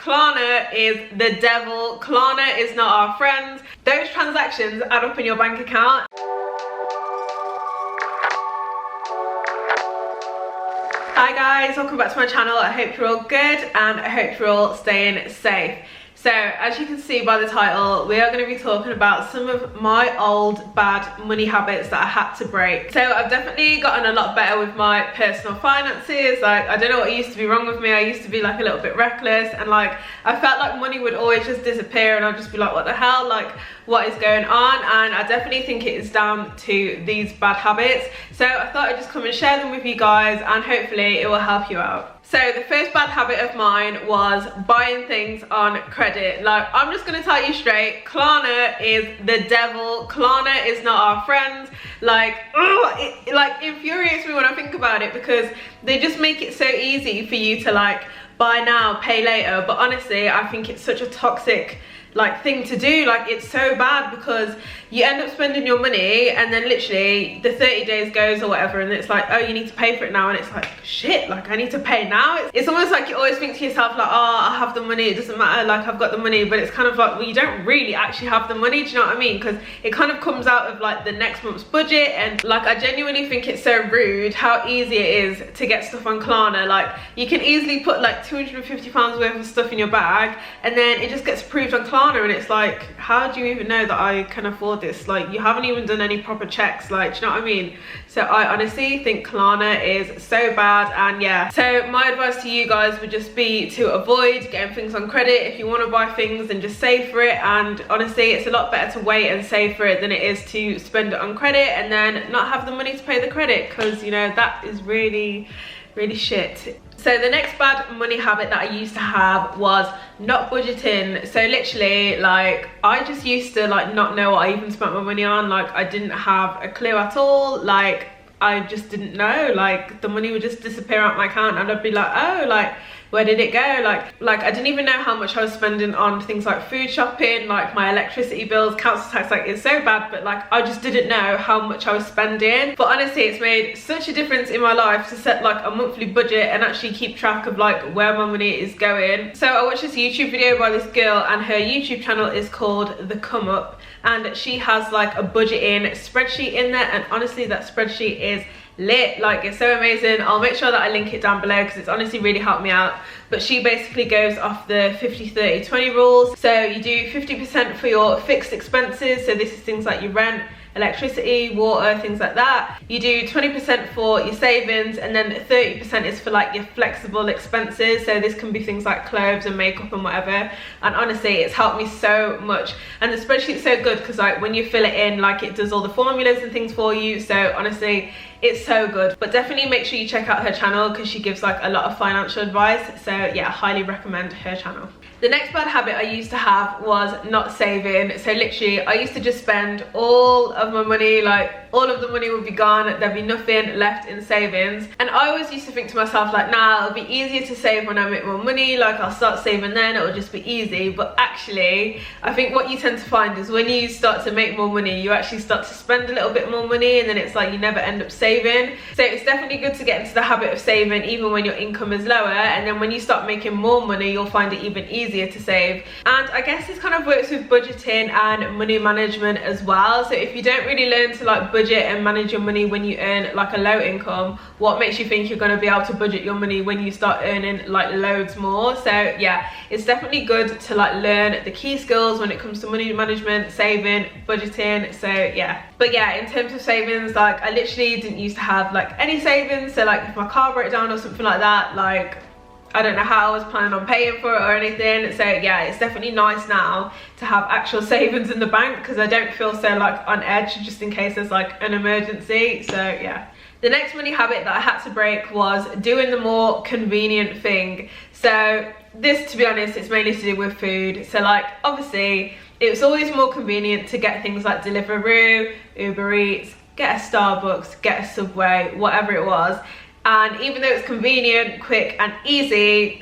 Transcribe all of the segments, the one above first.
Klarna is the devil. Klarna is not our friend. Those transactions add up in your bank account. Hi guys, welcome back to my channel. I hope you're all good and I hope you're all staying safe. So as you can see by the title, we are going to be talking about some of my old bad money habits that I had to break. So I've definitely gotten a lot better with my personal finances. Like, I don't know what used to be wrong with me. I used to be like a little bit reckless, and like I felt like money would always just disappear and I'd just be like, what the hell, like what is going on? And I definitely think it is down to these bad habits. So I thought I'd just come and share them with you guys and hopefully it will help you out. So the first bad habit of mine was buying things on credit. Like, I'm just gonna tell you straight, Klarna is the devil. Klarna is not our friend. Like, it like infuriates me when I think about it, because they just make it so easy for you to like buy now, pay later. But honestly, I think it's such a toxic like thing to do. Like, it's so bad because you end up spending your money and then literally the 30 days goes or whatever, and it's like, oh, you need to pay for it now, and it's like, shit, like I need to pay now. It's almost like you always think to yourself like, oh, I have the money, it doesn't matter, like I've got the money. But it's kind of like, well, you don't really actually have the money, do you know what I mean? Because it kind of comes out of like the next month's budget. And like, I genuinely think it's so rude how easy it is to get stuff on Klarna. Like, you can easily put like £250 worth of stuff in your bag and then it just gets approved on Klarna, and it's like, how do you even know that I can afford this? Like, you haven't even done any proper checks, like, do you know what I mean? So I honestly think Klarna is so bad. And yeah, so my advice to you guys would just be to avoid getting things on credit. If you want to buy things, then just save for it. And honestly, it's a lot better to wait and save for it than it is to spend it on credit and then not have the money to pay the credit, because you know that is really shit. So the next bad money habit that I used to have was not budgeting. So literally, like, I just used to like not know what I even spent my money on. Like, I didn't have a clue at all. Like, I just didn't know. Like, the money would just disappear out my account and I'd be like, oh, like, where did it go? Like I didn't even know how much I was spending on things like food shopping, like my electricity bills, council tax. Like, it's so bad, but like I just didn't know how much I was spending. But honestly, it's made such a difference in my life to set like a monthly budget and actually keep track of like where my money is going. So I watched this YouTube video by this girl, and her YouTube channel is called The Come Up, and she has like a budgeting spreadsheet in there, and honestly that spreadsheet is lit. Like, it's so amazing. I'll make sure that I link it down below because it's honestly really helped me out. But she basically goes off the 50-30-20 rules. So you do 50% for your fixed expenses, so this is things like your rent, electricity, water, things like that. You do 20% for your savings, and then 30% is for like your flexible expenses, so this can be things like clothes and makeup and whatever. And honestly, it's helped me so much. And the spreadsheet's so good because like when you fill it in, like it does all the formulas and things for you. So honestly, it's so good. But definitely make sure you check out her channel because she gives like a lot of financial advice. So yeah, highly recommend her channel. The next bad habit I used to have was not saving. So literally, I used to just spend all of my money, like all of the money would be gone, there'd be nothing left in savings. And I always used to think to myself like, nah, it'll be easier to save when I make more money, like I'll start saving then, it'll just be easy. But actually, I think what you tend to find is when you start to make more money, you actually start to spend a little bit more money, and then it's like you never end up saving. So it's definitely good to get into the habit of saving even when your income is lower, and then when you start making more money, you'll find it even easier to save. And I guess this kind of works with budgeting and money management as well. So if you don't really learn to like budget and manage your money when you earn like a low income, what makes you think you're going to be able to budget your money when you start earning like loads more? So yeah, it's definitely good to like learn the key skills when it comes to money management, saving, budgeting. So yeah. But yeah, in terms of savings, like I literally didn't used to have like any savings. So like if my car broke down or something like that, like I don't know how I was planning on paying for it or anything. So yeah, it's definitely nice now to have actual savings in the bank because I don't feel so like on edge just in case there's like an emergency. So yeah. The next money habit that I had to break was doing the more convenient thing. So this, to be honest, it's mainly to do with food. So like obviously it was always more convenient to get things like Deliveroo, Uber Eats, get a Starbucks, get a Subway, whatever it was. And even though it's convenient, quick and easy,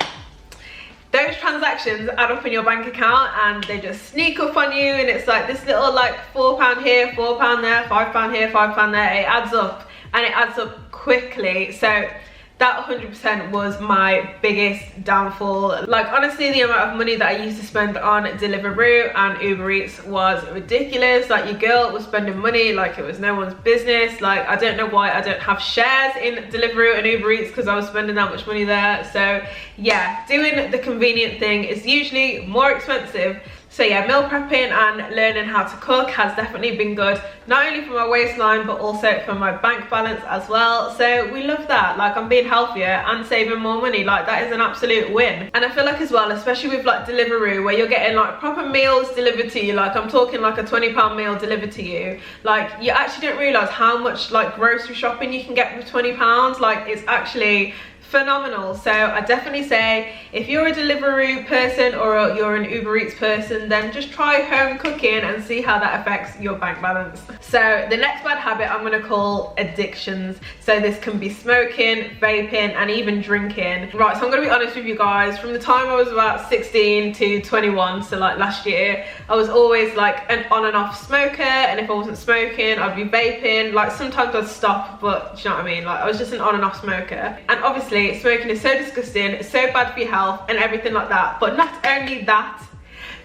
those transactions add up in your bank account and they just sneak up on you, and it's like this little like £4 here, £4 there, £5 here, £5 there. It adds up, and it adds up quickly. So That 100% was my biggest downfall. Like, honestly, the amount of money that I used to spend on Deliveroo and Uber Eats was ridiculous. Like, your girl was spending money like it was no one's business. Like, I don't know why I don't have shares in Deliveroo and Uber Eats, because I was spending that much money there. So yeah, doing the convenient thing is usually more expensive. So yeah, meal prepping and learning how to cook has definitely been good, not only for my waistline but also for my bank balance as well. So we love that. Like, I'm being healthier and saving more money. Like, that is an absolute win. And I feel like as well, especially with like Deliveroo, where you're getting like proper meals delivered to you, like I'm talking like a £20 meal delivered to you, like you actually don't realise how much like grocery shopping you can get with £20. Like, it's actually phenomenal. So I definitely say, if you're a Deliveroo person or you're an Uber Eats person, then just try home cooking and see how that affects your bank balance. So the next bad habit I'm going to call addictions. So this can be smoking, vaping, and even drinking. Right, so I'm going to be honest with you guys, from the time I was about 16 to 21, so like last year, I was always like an on and off smoker, and if I wasn't smoking, I'd be vaping. Like, sometimes I'd stop, but do you know what I mean? Like, I was just an on and off smoker. And obviously smoking is so disgusting, it's so bad for your health and everything like that. But not only that,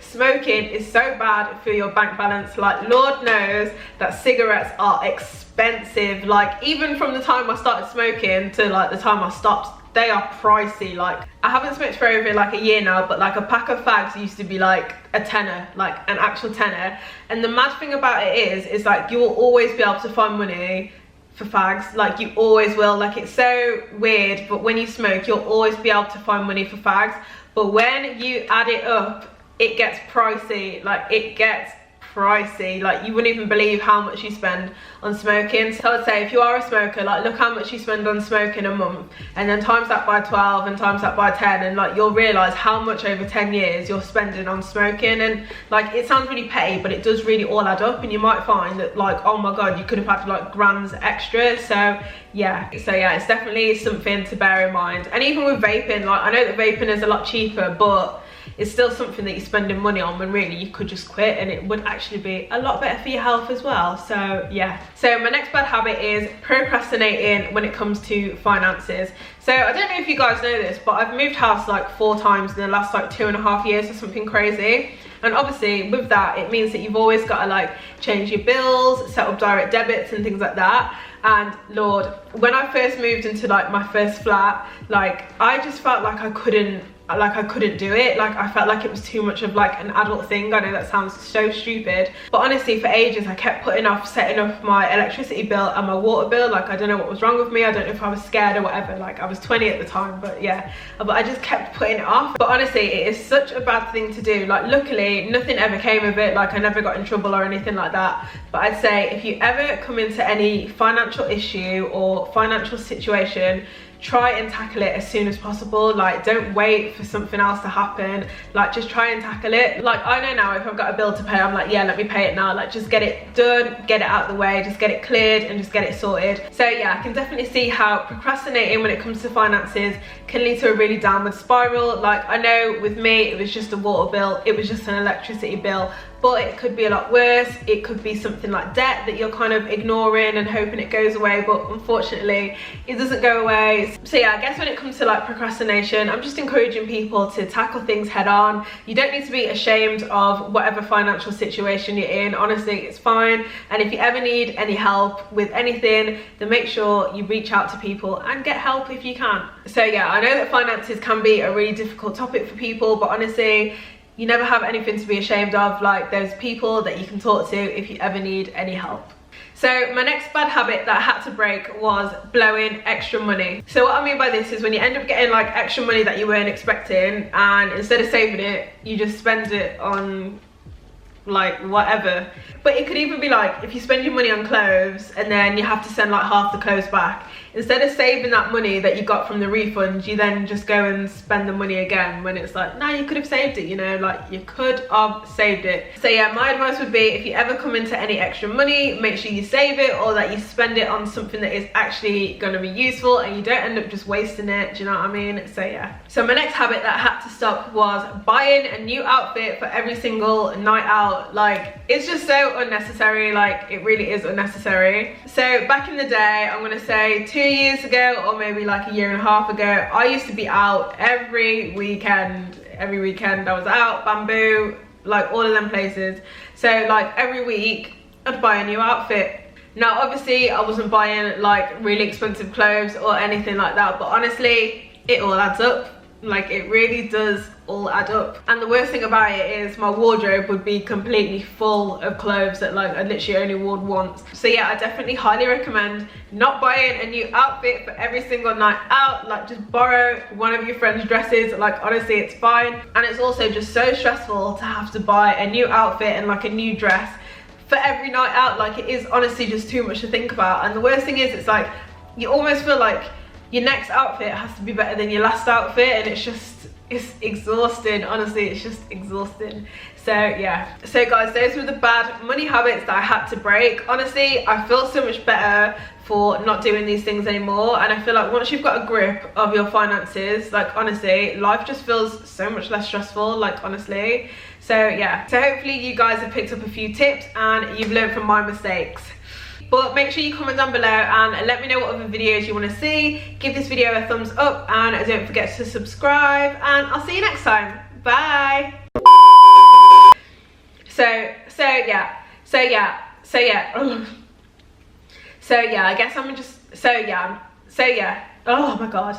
smoking is so bad for your bank balance. Like, Lord knows that cigarettes are expensive. Like, even from the time I started smoking to like the time I stopped, they are pricey. Like, I haven't smoked for over like a year now, but like a pack of fags used to be like a tenner, like an actual tenner. And the mad thing about it is like, you will always be able to find money for fags. Like, you always will. Like, it's so weird, but when you smoke, you'll always be able to find money for fags. But when you add it up, it gets pricey. Like, it gets pricey. Like, you wouldn't even believe how much you spend on smoking. So I'd say, if you are a smoker, like, look how much you spend on smoking a month, and then times that by 12 and times that by 10, and like, you'll realize how much over 10 years you're spending on smoking. And like, it sounds really petty, but it does really all add up, and you might find that like, oh my god, you could have had like grands extra. So yeah, it's definitely something to bear in mind. And even with vaping, like, I know that vaping is a lot cheaper, but it's still something that you're spending money on, when really you could just quit and it would actually be a lot better for your health as well. So yeah. So my next bad habit is procrastinating when it comes to finances. So I don't know if you guys know this, but I've moved house like 4 times in the last like 2.5 years or something crazy. And obviously with that, it means that you've always got to like change your bills, set up direct debits and things like that. And Lord, when I first moved into like my first flat, like, I just felt like I couldn't do it. Like, I felt like it was too much of like an adult thing. I know that sounds so stupid, but honestly, for ages I kept putting off setting up my electricity bill and my water bill. Like, I don't know what was wrong with me. I don't know if I was scared or whatever. Like, I was 20 at the time, but yeah, but I just kept putting it off. But honestly, it is such a bad thing to do. Like, luckily nothing ever came of it. Like, I never got in trouble or anything like that. But I'd say, if you ever come into any financial issue or financial situation, try and tackle it as soon as possible. Like, don't wait for something else to happen. Like, just try and tackle it. Like, I know now, if I've got a bill to pay, I'm like, yeah, let me pay it now. Like, just get it done, get it out of the way, just get it cleared and just get it sorted. So yeah, I can definitely see how procrastinating when it comes to finances can lead to a really downward spiral. Like, I know with me, it was just a water bill, it was just an electricity bill, but it could be a lot worse. It could be something like debt that you're kind of ignoring and hoping it goes away, but unfortunately it doesn't go away. So yeah, I guess when it comes to like procrastination, I'm just encouraging people to tackle things head on. You don't need to be ashamed of whatever financial situation you're in. Honestly, it's fine. And if you ever need any help with anything, then make sure you reach out to people and get help if you can. So yeah, I know that finances can be a really difficult topic for people, but honestly, you never have anything to be ashamed of. Like, there's people that you can talk to if you ever need any help. So my next bad habit that I had to break was blowing extra money. So what I mean by this is when you end up getting like extra money that you weren't expecting, and instead of saving it, you just spend it on like whatever. But it could even be like, if you spend your money on clothes and then you have to send like half the clothes back, instead of saving that money that you got from the refund, you then just go and spend the money again, when it's like, nah, you could have saved it, you know, like you could have saved it. So yeah, my advice would be, if you ever come into any extra money, make sure you save it, or that you spend it on something that is actually going to be useful and you don't end up just wasting it. Do you know what I mean? So yeah. So my next habit that I had to stop was buying a new outfit for every single night out. Like, it's just so unnecessary. Like, it really is unnecessary. So back in the day, I'm gonna say 2 2 years ago, or maybe like a year and a half ago, I used to be out every weekend. Every weekend I was out, Bamboo, like all of them places. So like every week I'd buy a new outfit. Now obviously I wasn't buying like really expensive clothes or anything like that, but honestly it all adds up. Like it really does all add up. And the worst thing about it is my wardrobe would be completely full of clothes that like I literally only wore once. So yeah, I definitely highly recommend not buying a new outfit for every single night out. Like just borrow one of your friend's dresses. Like honestly it's fine. And it's also just so stressful to have to buy a new outfit and like a new dress for every night out. Like it is honestly just too much to think about. And the worst thing is, it's like you almost feel like your next outfit has to be better than your last outfit, and it's exhausting. Honestly, it's just exhausting. So yeah, so guys, those were the bad money habits that I had to break. Honestly, I feel so much better for not doing these things anymore, and I feel like once you've got a grip of your finances, like honestly life just feels so much less stressful, like honestly. So yeah, so hopefully you guys have picked up a few tips and you've learned from my mistakes. But make sure you comment down below and let me know what other videos you want to see. Give this video a thumbs up and don't forget to subscribe, and I'll see you next time. Bye. So yeah, I guess I'm just, oh my god.